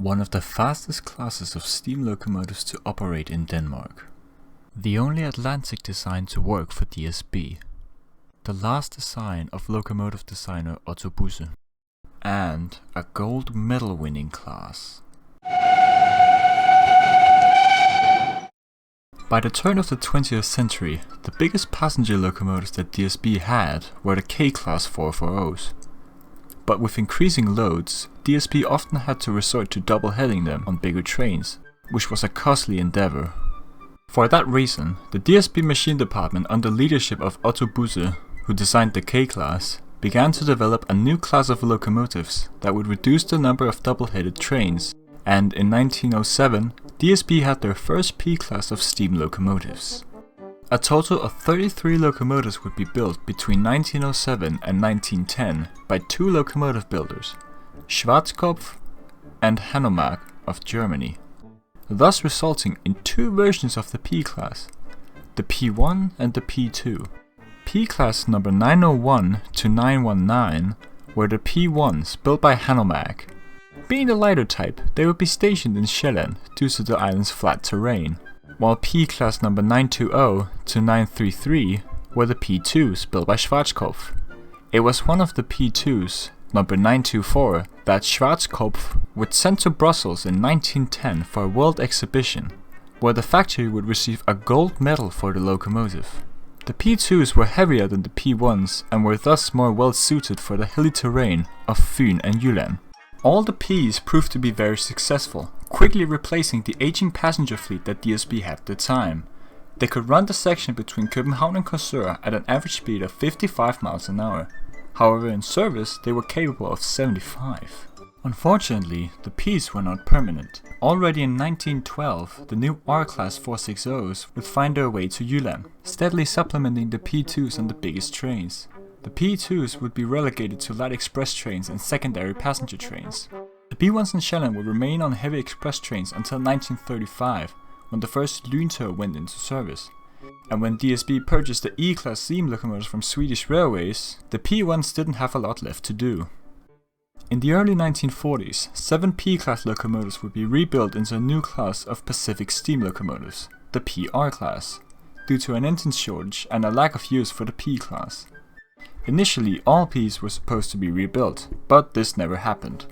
one of the fastest classes of steam locomotives to operate in Denmark. The only Atlantic design to work for DSB. The last design of locomotive designer Otto Busse. And a gold medal winning class. By the turn of the 20th century, the biggest passenger locomotives that DSB had were the K-class 440s. But with increasing loads, DSB often had to resort to double-heading them on bigger trains, which was a costly endeavor. For that reason, the DSB machine department under leadership of Otto Busse, who designed the K-class, began to develop a new class of locomotives that would reduce the number of double-headed trains, and in 1907, DSB had their first P-class of steam locomotives. A total of 33 locomotives would be built between 1907 and 1910 by two locomotive builders, Schwarzkopf and Hanomag of Germany, thus resulting in two versions of the P-class, the P1 and the P2. P-class number 901 to 919 were the P1s built by Hanomag. Being the lighter type, they would be stationed in Sjælland due to the island's flat terrain, while P-class number 920 to 933 were the P2s built by Schwarzkopf. It was one of the P2s, number 924, that Schwarzkopf would send to Brussels in 1910 for a world exhibition, where the factory would receive a gold medal for the locomotive. The P2s were heavier than the P1s and were thus more well suited for the hilly terrain of Fyn and Jylland. All the Ps proved to be very successful, quickly replacing the aging passenger fleet that DSB had at the time. They could run the section between København and Korsør at an average speed of 55 miles an hour. However, in service, they were capable of 75. Unfortunately, the Ps were not permanent. Already in 1912, the new R-Class 460s would find their way to Jylland, steadily supplementing the P2s on the biggest trains. The P2s would be relegated to light express trains and secondary passenger trains. The P1s in Sjælland would remain on heavy express trains until 1935, when the first Lyntog went into service. And when DSB purchased the E-class steam locomotives from Swedish Railways, the P1s didn't have a lot left to do. In the early 1940s, 7 P-class locomotives would be rebuilt into a new class of Pacific steam locomotives, the PR class, due to an engine shortage and a lack of use for the P-class. Initially, all Ps were supposed to be rebuilt, but this never happened.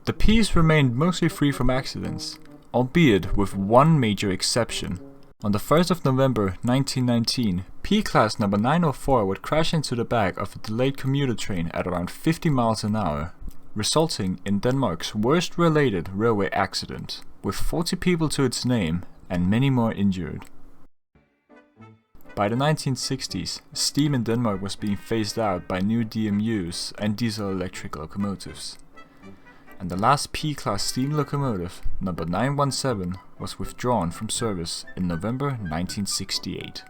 The Ps remained mostly free from accidents, albeit with one major exception. On the 1st of November 1919, P-class number 904 would crash into the back of a delayed commuter train at around 50 miles an hour, resulting in Denmark's worst related railway accident, with 40 people to its name and many more injured. By the 1960s, steam in Denmark was being phased out by new DMUs and diesel-electric locomotives, and the last P-class steam locomotive, number 917, was withdrawn from service in November 1968.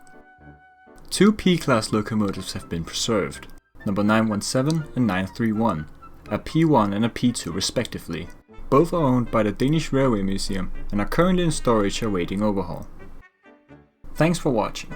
Two P-class locomotives have been preserved, number 917 and 931, a P1 and a P2 respectively. Both are owned by the Danish Railway Museum and are currently in storage awaiting overhaul. Thanks for watching.